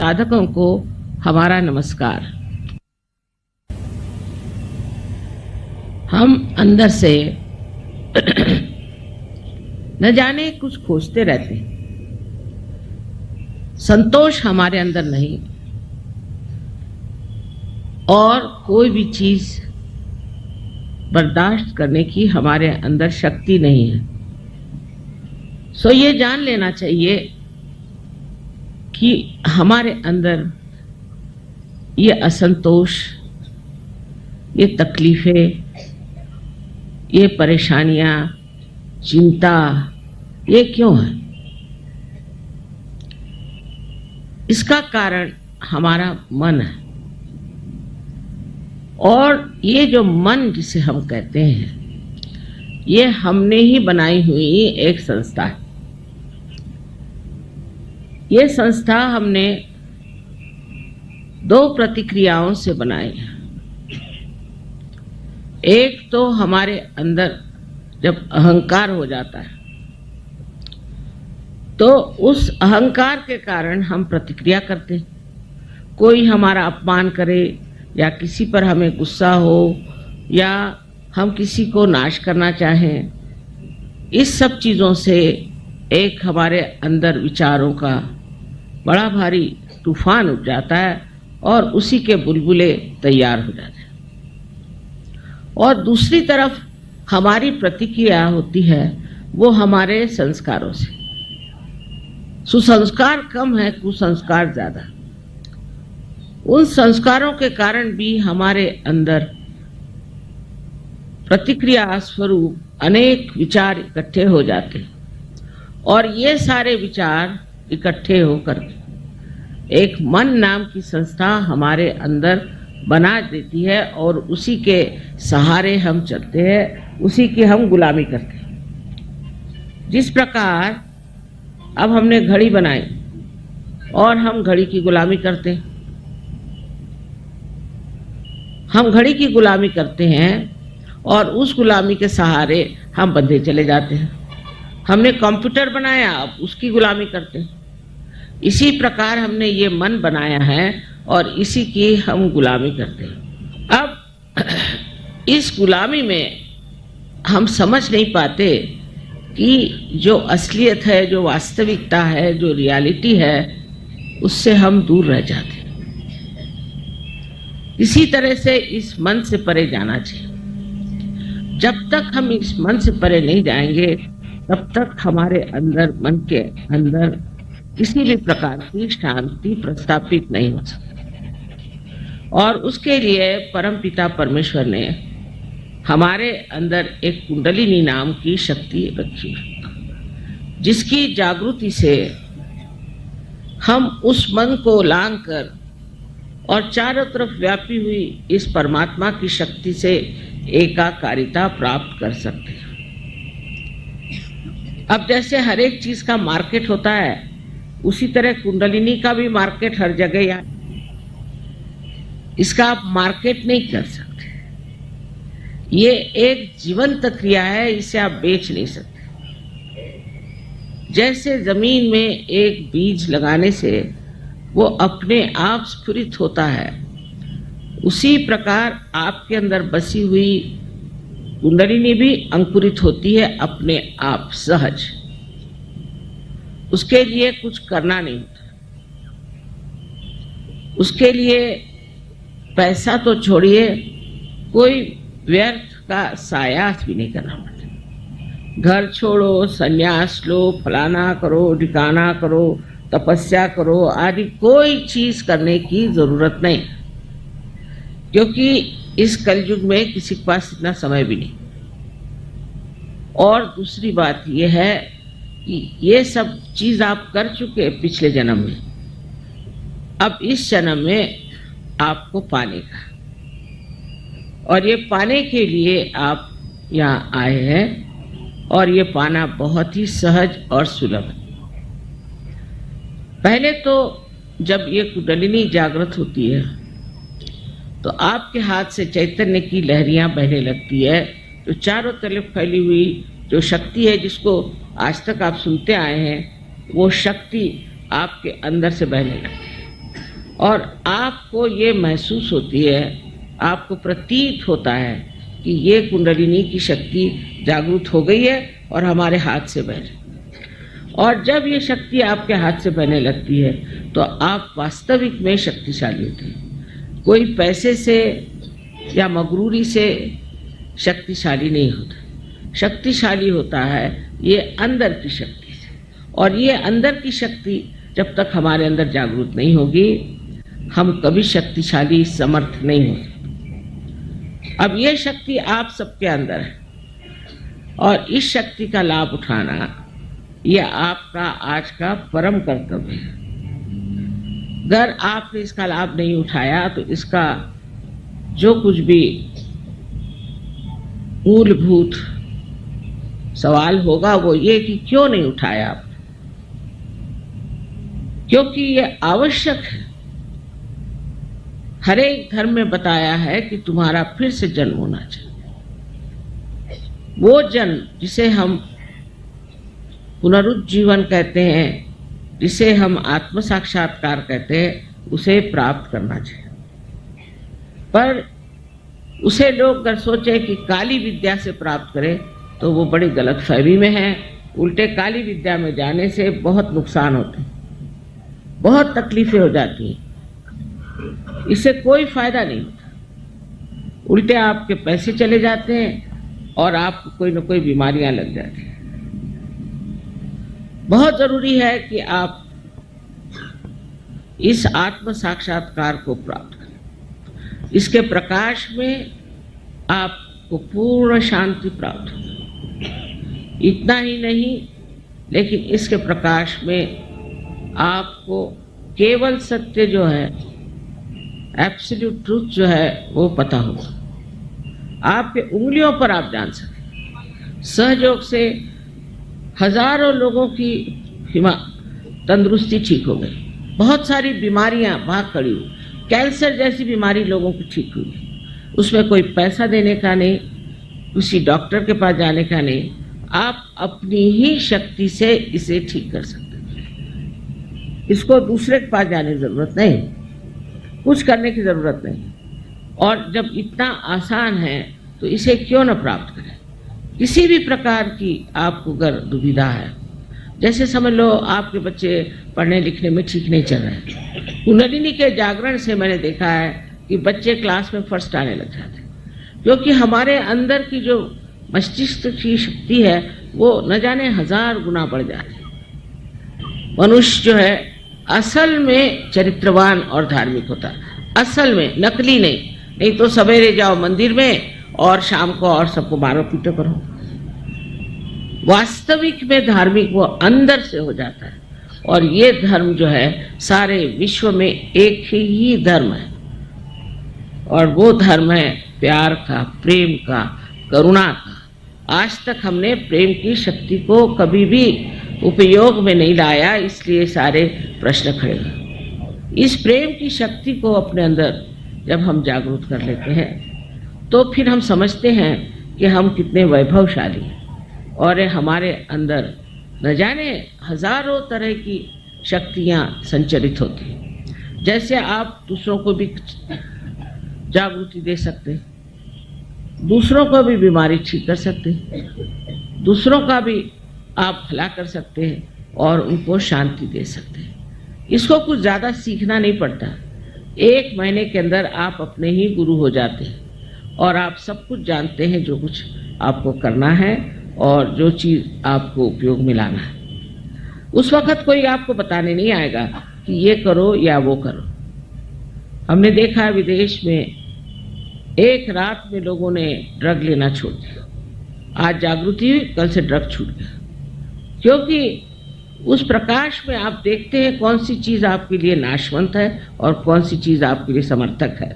साधकों को हमारा नमस्कार। हम अंदर से न जाने कुछ खोजते रहते हैं। संतोष हमारे अंदर नहीं और कोई भी चीज बर्दाश्त करने की हमारे अंदर शक्ति नहीं है। सो ये जान लेना चाहिए कि हमारे अंदर ये असंतोष, ये तकलीफें, ये परेशानियां, चिंता, ये क्यों है? इसका कारण हमारा मन है। और ये जो मन जिसे हम कहते हैं, ये हमने ही बनाई हुई एक संस्था है। ये संस्था हमने दो प्रतिक्रियाओं से बनाई है। एक तो हमारे अंदर जब अहंकार हो जाता है तो उस अहंकार के कारण हम प्रतिक्रिया करते हैं। कोई हमारा अपमान करे या किसी पर हमें गुस्सा हो या हम किसी को नाश करना चाहें, इस सब चीज़ों से एक हमारे अंदर विचारों का बड़ा भारी तूफान उठ जाता है और उसी के बुलबुले तैयार हो जाते हैं। और दूसरी तरफ हमारी प्रतिक्रिया होती है वो हमारे संस्कारों से। सुसंस्कार कम है, कुसंस्कार ज्यादा। उन संस्कारों के कारण भी हमारे अंदर प्रतिक्रिया स्वरूप अनेक विचार इकट्ठे हो जाते हैं और ये सारे विचार इकट्ठे होकर एक मन नाम की संस्था हमारे अंदर बना देती है और उसी के सहारे हम चलते हैं, उसी की हम गुलामी करते हैं। जिस प्रकार अब हमने घड़ी बनाई और हम घड़ी की गुलामी करते हैं। हम घड़ी की गुलामी करते हैं और उस गुलामी के सहारे हम बंधे चले जाते हैं। हमने कंप्यूटर बनाया, अब उसकी गुलामी करते हैं। इसी प्रकार हमने ये मन बनाया है और इसी की हम गुलामी करते हैं। अब इस गुलामी में हम समझ नहीं पाते कि जो असलियत है, जो वास्तविकता है, जो रियलिटी है, उससे हम दूर रह जाते हैं। इसी तरह से इस मन से परे जाना चाहिए। जब तक हम इस मन से परे नहीं जाएंगे तब तक हमारे अंदर, मन के अंदर किसी भी प्रकार की शांति प्रस्थापित नहीं हो सकती। और उसके लिए परमपिता परमेश्वर ने हमारे अंदर एक कुंडलिनी नाम की शक्ति रखी, जिसकी जागृति से हम उस मन को लांग कर और चारों तरफ व्यापी हुई इस परमात्मा की शक्ति से एकाकारिता प्राप्त कर सकते हैं। अब जैसे हर एक चीज का मार्केट होता है, उसी तरह कुंडलिनी का भी मार्केट हर जगह या इसका आप मार्केट नहीं कर सकते। ये एक जीवंत क्रिया है, इसे आप बेच नहीं सकते। जैसे जमीन में एक बीज लगाने से वो अपने आप स्फुरित होता है, उसी प्रकार आपके अंदर बसी हुई कुंडलिनी भी अंकुरित होती है अपने आप सहज। उसके लिए कुछ करना नहीं होता। उसके लिए पैसा तो छोड़िए, कोई व्यर्थ का सायास भी नहीं करना पड़ता। घर छोड़ो, संन्यास लो, फलाना करो, ठिकाना करो, तपस्या करो आदि कोई चीज करने की जरूरत नहीं, क्योंकि इस कलयुग में किसी के पास इतना समय भी नहीं। और दूसरी बात यह है कि ये सब चीज आप कर चुके पिछले जन्म में, अब इस जन्म में आपको पाने का, और ये पाने के लिए आप यहाँ आए हैं और ये पाना बहुत ही सहज और सुलभ है। पहले तो जब ये कुंडलिनी जागृत होती है तो आपके हाथ से चैतन्य की लहरियां बहने लगती है, तो चारों तरफ फैली हुई जो शक्ति है जिसको आज तक आप सुनते आए हैं, वो शक्ति आपके अंदर से बहने लगती है। और आपको ये महसूस होती है, आपको प्रतीत होता है कि ये कुंडलिनी की शक्ति जागृत हो गई है और हमारे हाथ से बह रही। और जब ये शक्ति आपके हाथ से बहने लगती है तो आप वास्तविक में शक्तिशाली होते हैं। कोई पैसे से या मगरूरी से शक्तिशाली नहीं होता। शक्तिशाली होता है ये अंदर की शक्ति से, और ये अंदर की शक्ति जब तक हमारे अंदर जागृत नहीं होगी, हम कभी शक्तिशाली समर्थ नहीं हो सकते। अब ये शक्ति आप सबके अंदर है, और इस शक्ति का लाभ उठाना यह आपका आज का परम कर्तव्य है। अगर आपने इसका लाभ नहीं उठाया तो इसका जो कुछ भी मूलभूत सवाल होगा वो ये कि क्यों नहीं उठाया आप, क्योंकि ये आवश्यक है। हर एक धर्म में बताया है कि तुम्हारा फिर से जन्म होना चाहिए। वो जन्म जिसे हम पुनरुज्जीवन कहते हैं, जिसे हम आत्म साक्षात्कार कहते हैं, उसे प्राप्त करना चाहिए। पर उसे लोग अगर सोचे कि काली विद्या से प्राप्त करें तो वो बड़ी गलतफहमी में है। उल्टे काली विद्या में जाने से बहुत नुकसान होते हैं, बहुत तकलीफें हो जाती हैं, इससे कोई फायदा नहीं होता। उल्टे आपके पैसे चले जाते हैं और आपको कोई न कोई बीमारियां लग जाती हैं। बहुत जरूरी है कि आप इस आत्म साक्षात्कार को प्राप्त करें। इसके प्रकाश में आपको पूर्ण शांति प्राप्त होगी। इतना ही नहीं, लेकिन इसके प्रकाश में आपको केवल सत्य जो है, एब्सोल्यूट ट्रूथ जो है, वो पता होगा। आपके उंगलियों पर आप जान सकें। सहयोग से हजारों लोगों की तंदुरुस्ती ठीक हो गई। बहुत सारी बीमारियां भाग खड़ी हुई। कैंसर जैसी बीमारी लोगों की ठीक हुई। उसमें कोई पैसा देने का नहीं, किसी डॉक्टर के पास जाने का नहीं, आप अपनी ही शक्ति से इसे ठीक कर सकते हैं। इसको दूसरे के पास जाने की जरूरत नहीं, कुछ करने की जरूरत नहीं। और जब इतना आसान है तो इसे क्यों न प्राप्त करें। किसी भी प्रकार की आपको अगर दुविधा है, जैसे समझ लो आपके बच्चे पढ़ने लिखने में ठीक नहीं चल रहे हैं, कुंडलिनी के जागरण से मैंने देखा है कि बच्चे क्लास में फर्स्ट आने लग जाते हैं, क्योंकि हमारे अंदर की जो मस्तिष्क की शक्ति है वो न जाने 1000 गुना बढ़ जाती है। मनुष्य जो है असल में चरित्रवान और धार्मिक होता है, असल में, नकली नहीं तो सवेरे जाओ मंदिर में और शाम को और सबको मारो पीटो करो। वास्तविक में धार्मिक वो अंदर से हो जाता है। और ये धर्म जो है सारे विश्व में एक ही धर्म है, और वो धर्म है प्यार का, प्रेम का, करुणा का। आज तक हमने प्रेम की शक्ति को कभी भी उपयोग में नहीं लाया, इसलिए सारे प्रश्न खड़े हुए। इस प्रेम की शक्ति को अपने अंदर जब हम जागरूक कर लेते हैं तो फिर हम समझते हैं कि हम कितने वैभवशाली हैं, और हमारे अंदर न जाने हजारों तरह की शक्तियां संचरित होती हैं। जैसे आप दूसरों को भी जागृति दे सकते हैं, दूसरों को भी बीमारी ठीक कर सकते हैं, दूसरों का भी आप भला कर सकते हैं और उनको शांति दे सकते हैं। इसको कुछ ज़्यादा सीखना नहीं पड़ता। 1 महीने के अंदर आप अपने ही गुरु हो जाते हैं और आप सब कुछ जानते हैं, जो कुछ आपको करना है और जो चीज़ आपको उपयोग में लाना है। उस वक़्त कोई आपको बताने नहीं आएगा कि ये करो या वो करो। हमने देखा है विदेश में एक रात में लोगों ने ड्रग लेना छोड़ दिया। आज जागृति हुई, कल से ड्रग छूट गया, क्योंकि उस प्रकाश में आप देखते हैं कौन सी चीज़ आपके लिए नाशवंत है और कौन सी चीज़ आपके लिए समर्थक है,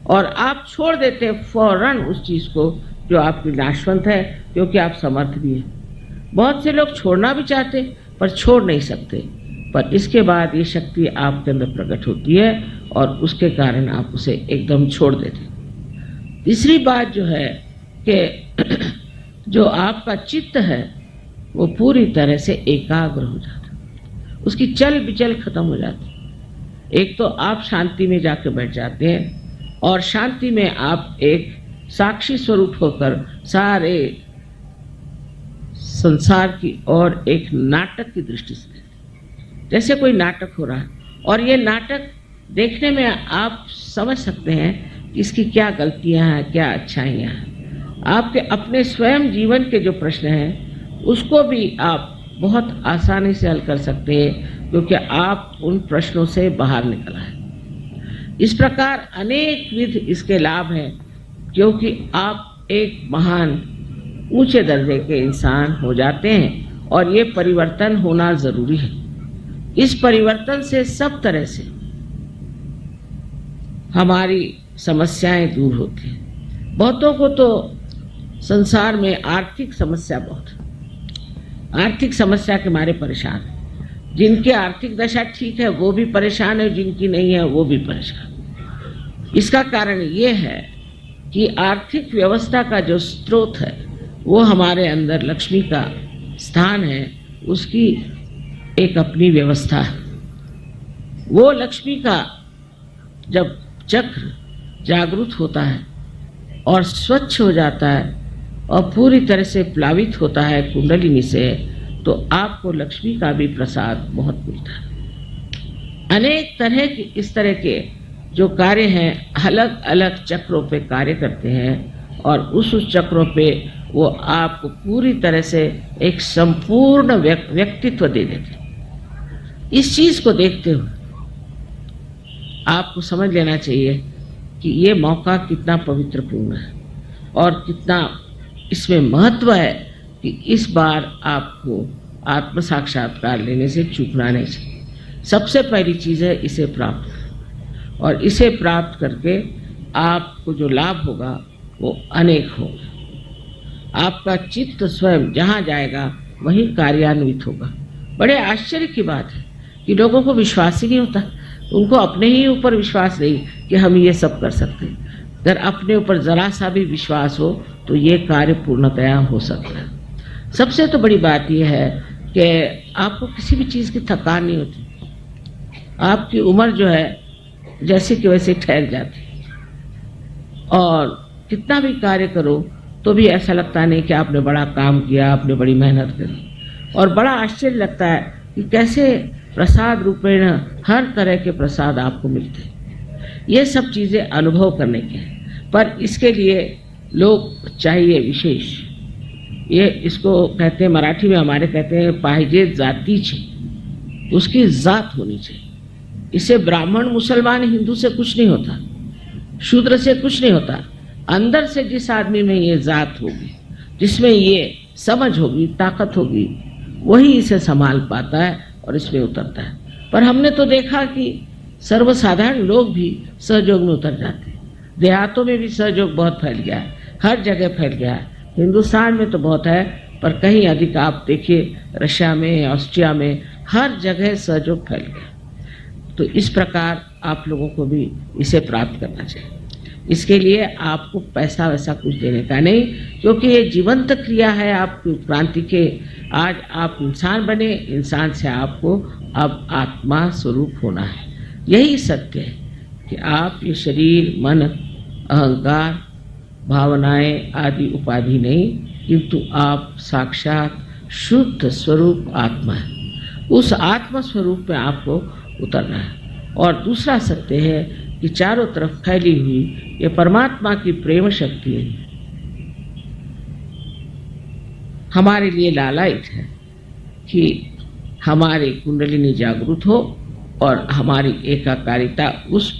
और आप छोड़ देते हैं फौरन उस चीज़ को जो आपकी नाशवंत है, क्योंकि आप समर्थ भी हैं। बहुत से लोग छोड़ना भी चाहते पर छोड़ नहीं सकते, पर इसके बाद ये शक्ति आपके अंदर प्रकट होती है और उसके कारण आप उसे एकदम छोड़ देते। तीसरी बात जो है कि जो आपका चित्त है वो पूरी तरह से एकाग्र हो जाता है, उसकी चल बिचल खत्म हो जाती है। एक तो आप शांति में जाके बैठ जाते हैं और शांति में आप एक साक्षी स्वरूप होकर सारे संसार की और एक नाटक की दृष्टि से देखते, जैसे कोई नाटक हो रहा है और ये नाटक देखने में आप समझ सकते हैं कि इसकी क्या गलतियां हैं, क्या अच्छाइयां हैं। आपके अपने स्वयं जीवन के जो प्रश्न हैं उसको भी आप बहुत आसानी से हल कर सकते हैं, क्योंकि आप उन प्रश्नों से बाहर निकल आए। इस प्रकार अनेक विध इसके लाभ हैं, क्योंकि आप एक महान ऊंचे दर्जे के इंसान हो जाते हैं और ये परिवर्तन होना जरूरी है। इस परिवर्तन से सब तरह से हमारी समस्याएं दूर होती हैं। बहुतों को तो संसार में आर्थिक समस्या बहुत है, आर्थिक समस्या के मारे परेशान है। जिनकी आर्थिक दशा ठीक है वो भी परेशान है, जिनकी नहीं है वो भी परेशान। इसका कारण ये है कि आर्थिक व्यवस्था का जो स्रोत है वो हमारे अंदर लक्ष्मी का स्थान है, उसकी एक अपनी व्यवस्था है। वो लक्ष्मी का जब चक्र जागृत होता है और स्वच्छ हो जाता है और पूरी तरह से प्लावित होता है कुंडलिनी से, तो आपको लक्ष्मी का भी प्रसाद बहुत मिलता है। अनेक तरह के इस तरह के जो कार्य हैं अलग अलग चक्रों पे कार्य करते हैं और उस चक्रों पे वो आपको पूरी तरह से एक संपूर्ण व्यक्तित्व दे देते हैं। इस चीज को देखते हुए आपको समझ लेना चाहिए कि ये मौका कितना पवित्रपूर्ण है और कितना इसमें महत्व है कि इस बार आपको आत्म साक्षात्कार लेने से चूकना नहीं चाहिए। सबसे पहली चीज़ है इसे प्राप्त करें और इसे प्राप्त करके आपको जो लाभ होगा वो अनेक होगा। आपका चित्त स्वयं जहाँ जाएगा वहीं कार्यान्वित होगा। बड़े आश्चर्य की बात है कि लोगों को विश्वास ही नहीं होता, उनको अपने ही ऊपर विश्वास नहीं कि हम ये सब कर सकते हैं। अगर अपने ऊपर जरा सा भी विश्वास हो तो ये कार्य पूर्णतया हो सकता है। सबसे तो बड़ी बात यह है कि आपको किसी भी चीज़ की थकान नहीं होती, आपकी उम्र जो है जैसे कि वैसे ठहर जाती और कितना भी कार्य करो तो भी ऐसा लगता नहीं कि आपने बड़ा काम किया, आपने बड़ी मेहनत करी। और बड़ा आश्चर्य लगता है कि कैसे प्रसाद रूपेण हर तरह के प्रसाद आपको मिलते हैं। ये सब चीज़ें अनुभव करने के हैं, पर इसके लिए लोग चाहिए विशेष। ये इसको कहते हैं, मराठी में हमारे कहते हैं पाहिजे जातीचे, उसकी जात होनी चाहिए। इससे ब्राह्मण मुसलमान हिंदू से कुछ नहीं होता, शूद्र से कुछ नहीं होता। अंदर से जिस आदमी में ये जात होगी, जिसमें ये समझ होगी, ताकत होगी, वही इसे संभाल पाता है और इसमें उतरता है। पर हमने तो देखा कि सर्वसाधारण लोग भी सहयोग में उतर जाते हैं। देहातों में भी सहयोग बहुत फैल गया है, हर जगह फैल गया है। हिंदुस्तान में तो बहुत है, पर कहीं अधिक आप देखिए रशिया में, ऑस्ट्रिया में, हर जगह सहयोग फैल गया। तो इस प्रकार आप लोगों को भी इसे प्राप्त करना चाहिए। इसके लिए आपको पैसा वैसा कुछ देने का नहीं, क्योंकि ये जीवंत क्रिया है आपकी क्रांति के। आज आप इंसान बने, इंसान से आपको अब आत्मा स्वरूप होना है। यही सत्य है कि आप ये शरीर, मन, अहंकार, भावनाएं आदि उपाधि नहीं, किंतु आप साक्षात शुद्ध स्वरूप आत्मा है। उस आत्मा स्वरूप में आपको उतरना है। और दूसरा सत्य है कि चारों तरफ फैली हुई ये परमात्मा की प्रेम शक्ति हमारे लिए लालायित है कि हमारी कुंडलिनी जागृत हो और हमारी एकाकारिता उस